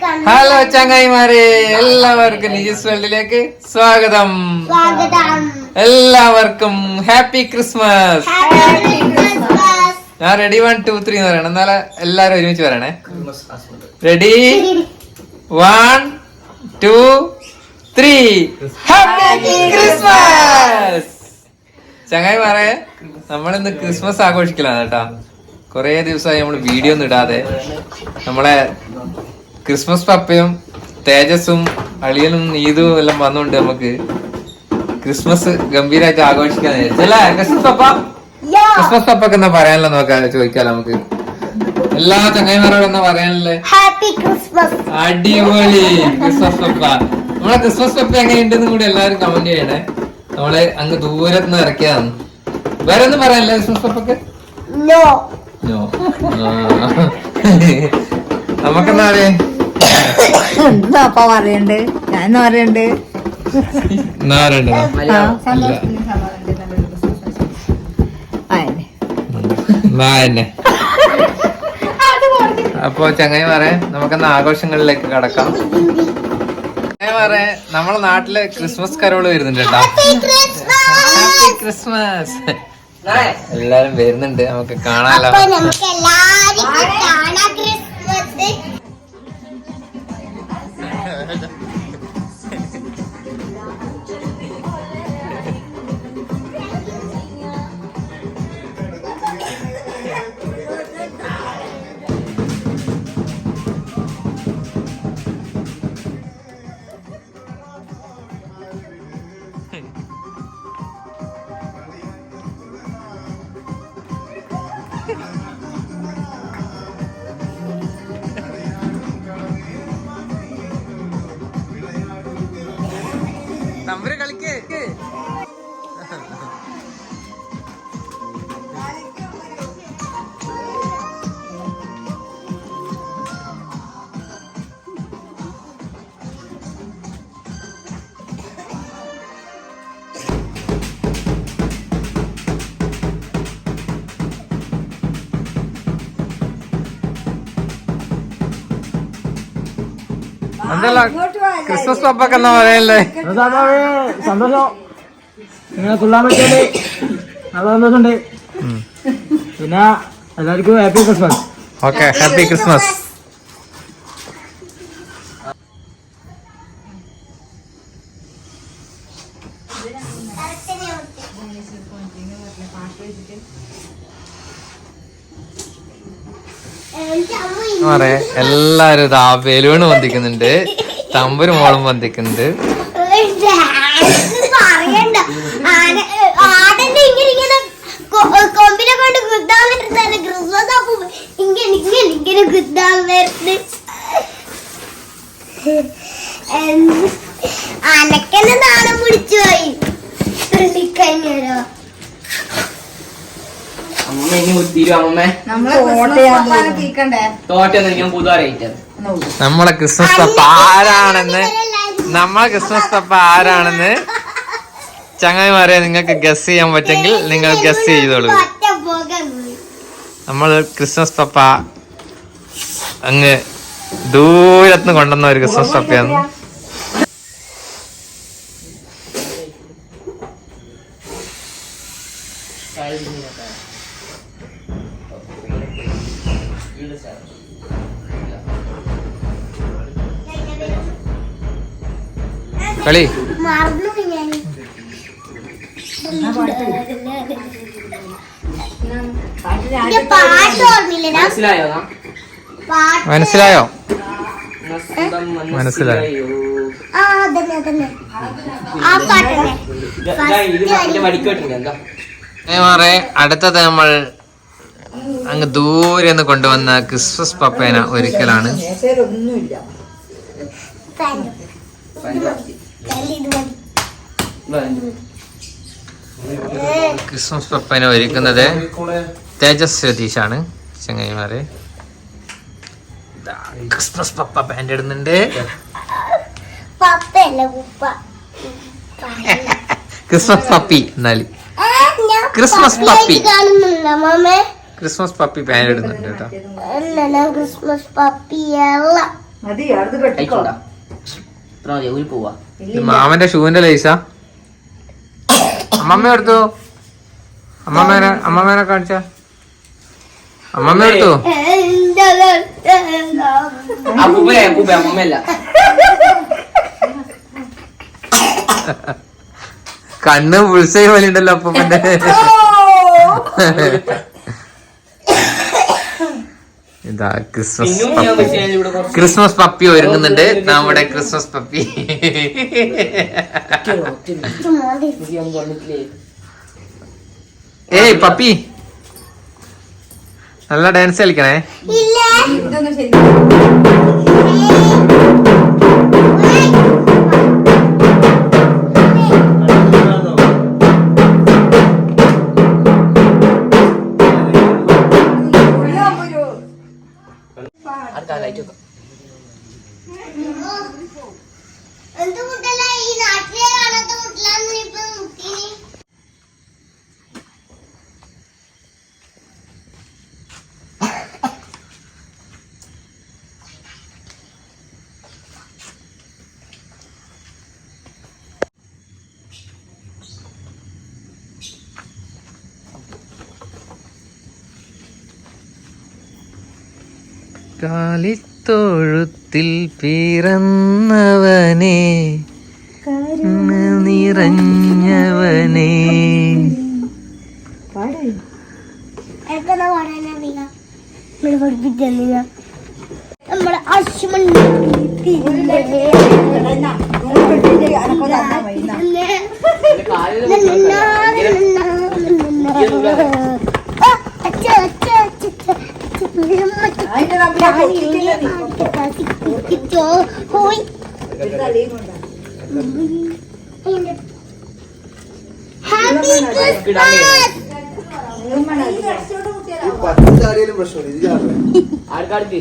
Hello ചങ്ങായിമാരെ, എല്ലാവർക്കും നിജസ് വേൾഡിലേക്ക് സ്വാഗതം. എല്ലാവർക്കും ഹാപ്പി ക്രിസ്മസ്. ഞാൻ റെഡി 1 2 3 എന്ന് പറയണം, എന്നാലും എല്ലാരും ഒരുമിച്ച് പറയണേ. Ready 1 2 3 happy Christmas. ചങ്ങായിമാരെ, നമ്മളിന്ന് ക്രിസ്മസ് ആഘോഷിക്കലാണ് കേട്ടാ. കൊറേ ദിവസമായി നമ്മള് വീഡിയോ ഒന്നും ഇടാതെ. നമ്മളെ ക്രിസ്മസ് പപ്പയും തേജസും അളിയനും നീതും എല്ലാം വന്നുകൊണ്ട് നമുക്ക് ക്രിസ്മസ് ഗംഭീരമായിട്ട് ആഘോഷിക്കാൻ വിചാരിച്ചല്ലേ. ക്രിസ്മസ് പപ്പൊക്കെ എന്താ പറയാനല്ലോ നോക്കാം, ചോദിക്കാലോ നമുക്ക്. എല്ലാ ചങ്ങായിമാരോടും എന്താ പറയാനല്ലേ? അടിപൊളി ക്രിസ്മസ് പപ്പ. നമ്മളെ ക്രിസ്മസ് പപ്പ എങ്ങനെയുണ്ടെന്നും കൂടി എല്ലാവരും കമന്റ് ചെയ്യണേ. നമ്മളെ അങ്ങ് ദൂരത്തുനിന്ന് ഇറക്കിയതാണ്. വേറെ ഒന്നും പറയാനല്ലേ ക്രിസ്മസ് പപ്പൊക്കെ? നമുക്കെന്താ അറിയാ അപ്പ പറയണ്ട്, ഞാൻ പറയണ്ട്. അപ്പൊ ചങ്ങായി പറയാ, നമുക്കെന്നാ ആഘോഷങ്ങളിലേക്ക് കടക്കാം. ചങ്ങായി പറയാ, നമ്മളെ നാട്ടില് ക്രിസ്മസ് കരോള് വരുന്നുണ്ട് കേട്ടോ. Happy Christmas. എല്ലാരും വരുന്നുണ്ട്, നമുക്ക് കാണാലോ. തമ്പുര കളിക്ക്. എന്തല്ല ക്രിസ്മസ് പപ്പൊക്കെ എന്നാ പറയല്ലേ? സന്തോഷം, ഇങ്ങനെ തുള്ളാൻ പറ്റിയാല് നല്ല സന്തോഷമുണ്ട്. പിന്നെ എല്ലാവർക്കും happy Christmas. Okay, happy Christmas. എല്ലാരും ഇതാ ബലൂണ് പൊന്തിക്കുന്നുണ്ട്, തമ്പുര് മോളും പൊന്തിക്കുന്നുണ്ട്. കൊമ്പിനെ കൊണ്ട് കുത്താൻ വരുന്ന ക്രിസ്മസ് അപ്പം ഇങ്ങനെ കുത്താൻ വരുന്നത് അനക്കെന്നെ നാണം പിടിച്ചു പോയി. കഴിഞ്ഞോ നമ്മളെ ക്രിസ്മസ് പപ്പ ആരാണെന്ന്, ചങ്ങായിമാരെ നിങ്ങൾക്ക് ഗസ് ചെയ്യാൻ പറ്റെങ്കിൽ നിങ്ങൾ ഗസ് ചെയ്തോളൂ. നമ്മൾ ക്രിസ്മസ് പപ്പ അങ്ങ് ദൂരത്തുനിന്ന് കൊണ്ടുവന്ന ഒരു ക്രിസ്മസ് പപ്പയാണ്. കളി മനസ്സിലായോ? മനസ്സിലായോ? അടുത്തത് നമ്മൾ അങ്ങ് ദൂരെ നിന്ന് കൊണ്ടുവന്ന ക്രിസ്മസ് പപ്പേന ഒരിക്കലാണ്. ക്രിസ്മസ് പപ്പേന ഒരുക്കുന്നത് തേജസ് രതീഷാണ്. ചങ്ങായിമാരെ, ക്രിസ്മസ് പപ്പ പാൻറ് ഇടുന്നുണ്ട്. ക്രിസ്മസ് പപ്പി, എന്നാല് ക്രിസ്മസ് പപ്പി, ക്രിസ്മസ് പപ്പി പാൻറ് ഇടുന്നുണ്ട് കേട്ടോ. ക്രിസ്മസ് പപ്പി മതി അടുത്ത് കെട്ടിക്കോ. പോവാ. ഇത് മാമന്റെ ഷൂവിന്റെ ലൈസാ. അമ്മമ്മ എടുത്തു. അമ്മമ്മേനെ കാണിച്ച. അമ്മമ്മ എടുത്തു. അമ്മല്ല. കണ്ണ് പുൾസൈ പോലെ ഉണ്ടല്ലോ അപ്പൂപ്പന്റെ. ഇതാ ക്രിസ്മസ് പപ്പി ഒരുങ്ങുന്നുണ്ട്. നമ്മുടെ ക്രിസ്മസ് പപ്പി. ഏയ് പപ്പി നല്ല ഡാൻസ് കളിക്കണേ. ഇതൊന്നും ശരി. എന്ത് മുട്ടല ഈ നാട്ടിലെ കാണാത്ത മുട്ടലാന്ന് ഇപ്പൊ മുട്ടിനി. കാലിത്തൊഴുത്തിൽ പിറന്നവനെ നിറഞ്ഞവനെ. എത്ര പാടാനറിയാം നമ്മള് പഠിപ്പിച്ചില്ല. നമ്മുടെ അശ്വൻ ആൾക്കാർക്ക്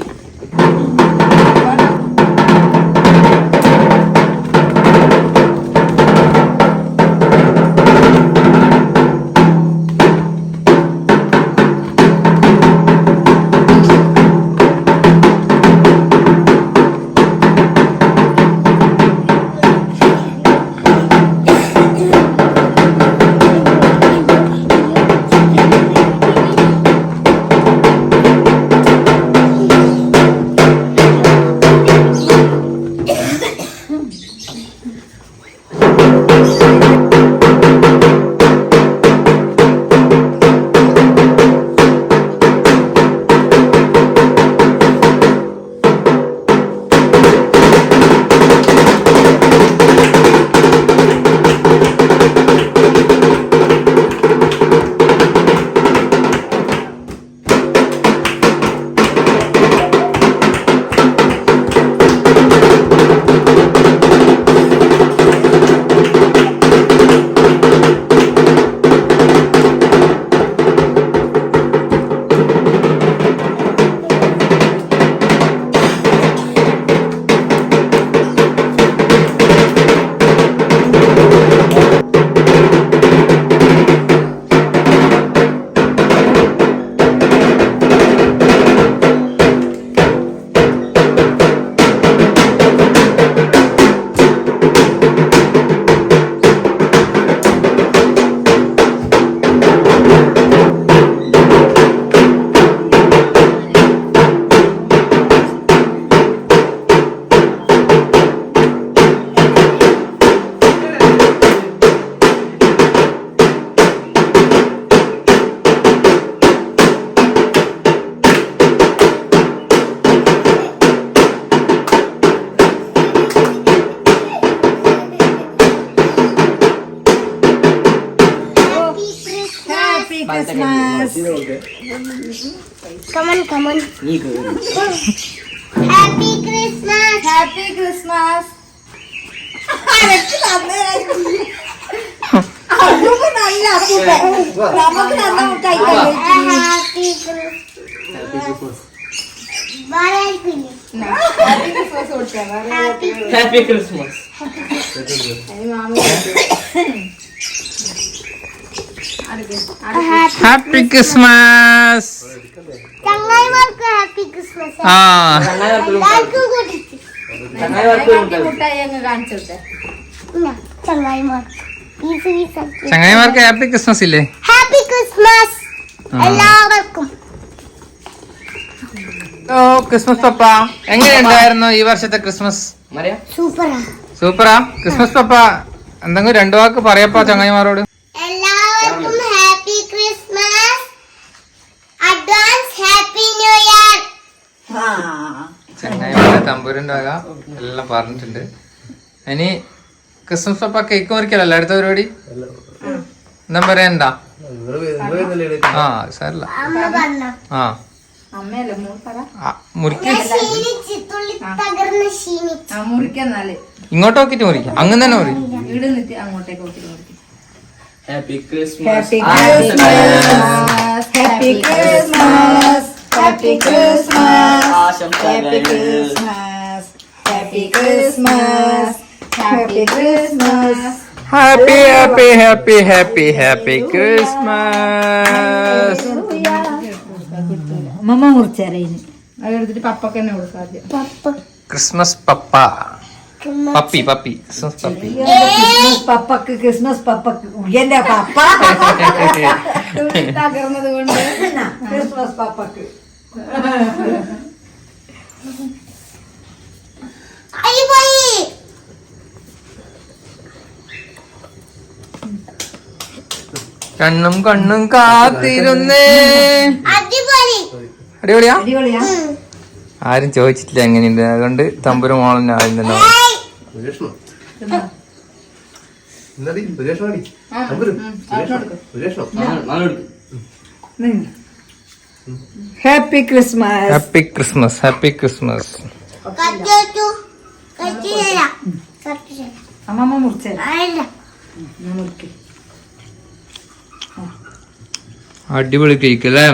Christmas. Come on, come on. Happy Christmas. Happy Christmas. നമുക്ക് നല്ല അപ്പൂപ്പ നമുക്ക് നല്ല മുട്ടായി Happy Christmas. Happy ക്രിസ്മസ് കൊടുക്കാം ഹാപ്പി ക്രിസ്മസ്. Happy Christmas. ചങ്ങായിമാർക്ക് ഹാപ്പി ക്രിസ്മസ്. ആ എല്ലാവർക്കും കൊടുത്തു. മുട്ടായി അങ്ങ് കാണിച്ചോട്ടെ. ചങ്ങായിമാർ ചങ്ങായിമാർക്ക് ഹാപ്പി ക്രിസ്മസ് ഇല്ലേ? ഹാപ്പി ക്രിസ്മസ് എല്ലാവർക്കും. ഓ ക്രിസ്മസ് പപ്പ എങ്ങനെയുണ്ടായിരുന്നു ഈ വർഷത്തെ ക്രിസ്മസ്? സൂപ്പറാ. സൂപ്പറാ. ക്രിസ്മസ് പപ്പ എന്തെങ്കിലും രണ്ടു വാക്ക് പറയപ്പാ ചങ്ങായിമാരോട്. എല്ലാവർക്കും happy Christmas, advance happy new year. ചങ്ങായിമാരെ തമ്പൂരിന്റെ വക എല്ലാം പറഞ്ഞിട്ടുണ്ട്. ഇനി ക്രിസ്മസ് പപ്പ കേക്ക് മുറിക്കലല്ല അടുത്ത പരിപാടി. എന്താ പറയണ്ട? ആ സാരല്ല. അമ്മ പറഞ്ഞോ? ആ അമ്മയല്ലേ മോൾ പറ. മുറിക്ക. ക്ഷീണിച്ച് തുള്ളി തകർന്ന് ക്ഷീണിച്ച്. ആ മുറിക്കെന്നാല് ഇങ്ങോട്ട് നോക്കിട്ട് മുറിക്കാം. അങ്ങനെ തന്നെ മുറി. ഇവിടെ നിന്നിട്ട് അങ്ങോട്ടേക്ക് നോക്കിട്ട് മുറിക്കും. Happy Christmas. Happy Christmas, happy Christmas, happy Christmas, happy Christmas, happy Christmas, happy Christmas. Happy happy happy happy happy Christmas. മമ്മ മുറിച്ചറിയുന്നു. അതെടുത്തിട്ട് പപ്പൊക്കെ തന്നെ കൊടുക്കാം ആദ്യം. ക്രിസ്മസ് പപ്പ. പപ്പി പപ്പി ക്രിസ്മസ് പപ്പി. ക്രിസ്മസ് പപ്പക്ക്, ക്രിസ്മസ് പപ്പക്ക് ഉയ്യന്റെ പപ്പ തകർന്നത് കൊണ്ട് ക്രിസ്മസ് പപ്പക്ക്. അടിപൊളി. കണ്ണും കണ്ണും കാത്തിരുന്നേ. അടിപൊളി. അടിപൊളിയാ. അടിപൊളിയാ. ആരും ചോദിച്ചിട്ടില്ല എങ്ങനെയുണ്ട്. അതുകൊണ്ട് തമ്പുരു മോളന്നെ ആദ്യം തന്നെ ഏയ്. Happy Christmas. Happy Christmas. Happy Christmas. കത്തിവെച്ചു. കത്തിയില്ല. കത്തിയില്ല. അമ്മമ്മ മുറിച്ചത് അല്ല. മുറിക്കും. അടിപൊളി കേക്ക് അല്ലേ?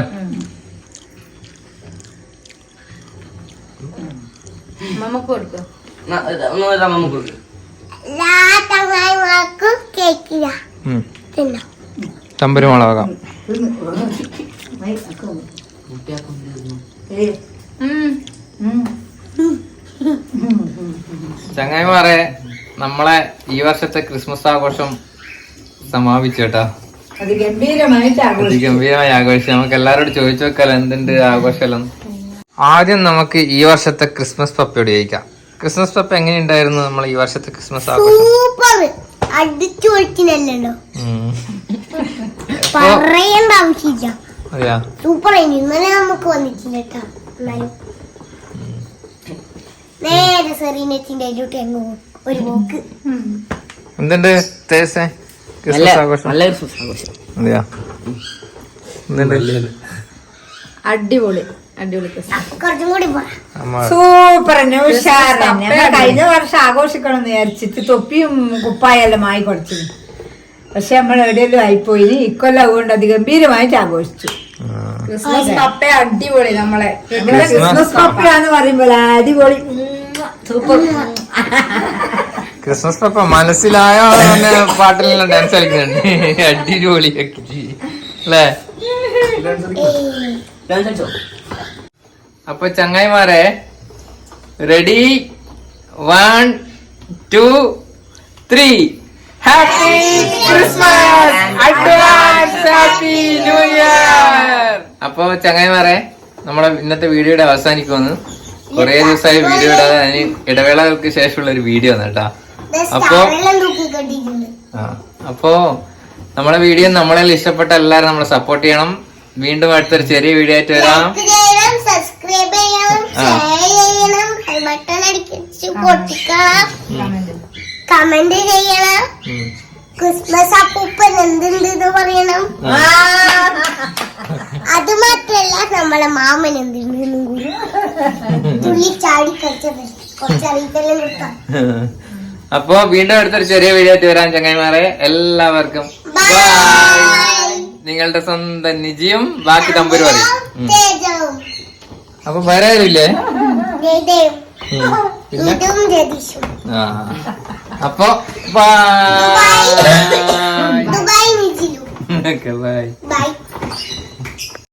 മമ്മക്ക് കൊടുക്കും. എല്ലാ ചങ്ങായിമാർക്കും കേക്കില്ല. തിന്നോ. തമ്പുരു മോളാകാം. ചങ്ങായിമാരെ നമ്മളെ ഈ വർഷത്തെ ക്രിസ്മസ് ആഘോഷം സമാപിച്ചു കേട്ടാ. അത് ഗംഭീരമായിട്ട് അതിഗംഭീരമായ ആഘോഷം. നമുക്ക് എല്ലാരോടും ചോദിച്ചു വെക്കാലോ എന്തുണ്ട് ആഘോഷം. ആദ്യം നമുക്ക് ഈ വർഷത്തെ ക്രിസ്മസ് പപ്പയോട് ചോദിക്കാം. ക്രിസ്മസ് പപ്പ എങ്ങനെയുണ്ടായിരുന്നു നമ്മൾ ഈ വർഷത്തെ ക്രിസ്മസ് ആഘോഷം? സൂപ്പർ. അടിച്ചു പൊളിക്കുന്നല്ലോ. പറയേണ്ട ആവശ്യമില്ല. അതെയാ? സൂപ്പർ ആയിരുന്നു. ഇന്നലെ നമുക്ക് വന്നിട്ടില്ല കേട്ടോ. എന്നാലും നേരെ സെറീനത്തിന്റെ അതിലോട്ട് അങ്ങ് ഒരു പോക്ക്. എന്തുണ്ട് തേസേ ക്രിസ്മസ് ആഘോഷം? നല്ല ക്രിസ്മസ് ആഘോഷം. അതെയാ? എന്തുണ്ട്? അടിപൊളി അടിപൊളി ക്രിസ്മസ്. കുറച്ചും കൂടി പോരാ. സൂപ്പർ തന്നെ, ഉഷാർ തന്നെ. ഞങ്ങൾ കഴിഞ്ഞ വർഷം ആഘോഷിക്കണം എന്ന് വിചാരിച്ചിട്ട് തൊപ്പിയും കുപ്പായെല്ലാം വാങ്ങി കൊടുത്തു. പക്ഷെ നമ്മൾ എവിടെയെല്ലാം ആയിപ്പോയി. ഇക്കൊല്ലം അതുകൊണ്ട് അതിഗംഭീരമായിട്ട് ആഘോഷിച്ചു. ക്രിസ്മസ് പപ്പ അടിപൊളി. നമ്മളെ ക്രിസ്മസ് പപ്പയാന്ന് പറയുമ്പോൾ അടിപൊളി സൂപ്പർ. ക്രിസ്മസ് പപ്പ മനസ്സിലായോ തന്നെ പാട്ടിലെല്ലാം ഡാൻസ് കളിക്കുന്നുണ്ട്. അടിപൊളിയാക്കി അല്ലേ? അപ്പൊ ചങ്ങായിമാരെ ready 1 2 3. Happy Christmas, advance happy new year. അപ്പൊ ചങ്ങായിമാരെ നമ്മളെ ഇന്നത്തെ വീഡിയോയുടെ അവസാനിക്കുമെന്ന്. കൊറേ ദിവസമായി വീഡിയോ ഇടാതെ. അതിന് ഇടവേളകൾക്ക് ശേഷമുള്ള ഒരു വീഡിയോ ആണ് കേട്ടാ. അപ്പൊ അപ്പോ നമ്മളെ വീഡിയോ നമ്മളെല്ലാം ഇഷ്ടപ്പെട്ട എല്ലാരും നമ്മളെ സപ്പോർട്ട് ചെയ്യണം. വീണ്ടും അടുത്തൊരു ചെറിയ വീഡിയോ ആയിട്ട് വരാം. സബ്സ്ക്രൈബ് ചെയ്യണം, ഷെയർ ചെയ്യണം, ബട്ടൺ അടിച്ച് പൊട്ടിക്കണം, കമന്റ് ചെയ്യണം. ക്രിസ്മസ് അപ്പൂപ്പൻ എന്തുണ്ട് പറയണം. അത് മാത്രല്ല നമ്മളെ മാമൻ എന്തുണ്ടെന്നും കൂടി തുള്ളി ചാടി കുറച്ചറിയിട്ടെല്ലാം കൊടുക്കാം. അപ്പൊ വീണ്ടും അടുത്തൊരു ചെറിയ വീഡിയോ ആയിട്ട് വരാൻ ചങ്ങായിമാരെ. എല്ലാവർക്കും ബൈ. നിങ്ങളുടെ സ്വന്തം നിജിയും ബാക്കി തമ്പൂര് പറയും. അപ്പൊ വേറെ ആരുമില്ലേ? പിന്നെ അപ്പൊ ബൈ. ദുബായ് നിജിലു. ബൈ. ബൈ.